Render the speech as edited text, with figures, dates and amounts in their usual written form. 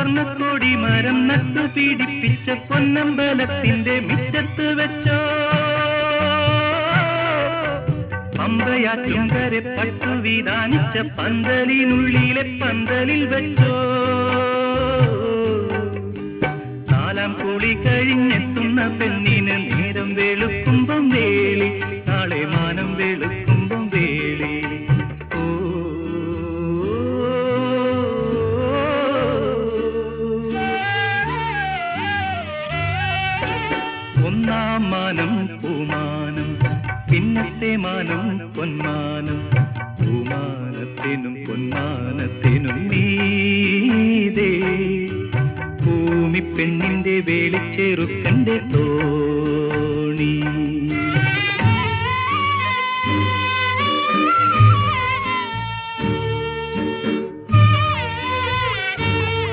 സ്വർണ്ണക്കോടി മരം നട്ടു പീഡിപ്പിച്ച പൊന്നമ്പലത്തിന്റെ മിറ്റത്ത് വെച്ചോ പമ്പയാറ്റുംകരെ പട്ടു വിധാനിച്ച പന്തലിനുള്ളിലെ പന്തലിൽ വെച്ചോ നാലാം കൂടി കഴിഞ്ഞെത്തുന്ന പെണ്ണിന് നേരം വെളുക്കുമ്പം വേളി നാളെ മാനം വെളുക്കുമ്പം വേളി ഒന്നാം മാനം പൂമാനം പിന്നത്തെ മാനം പൊന്മാനം പൂമാനത്തിനും പൊന്മാനത്തിനും മീതേ ഭൂമി പെണ്ണിന്റെ വേളിച്ചെറുക്കന്റെ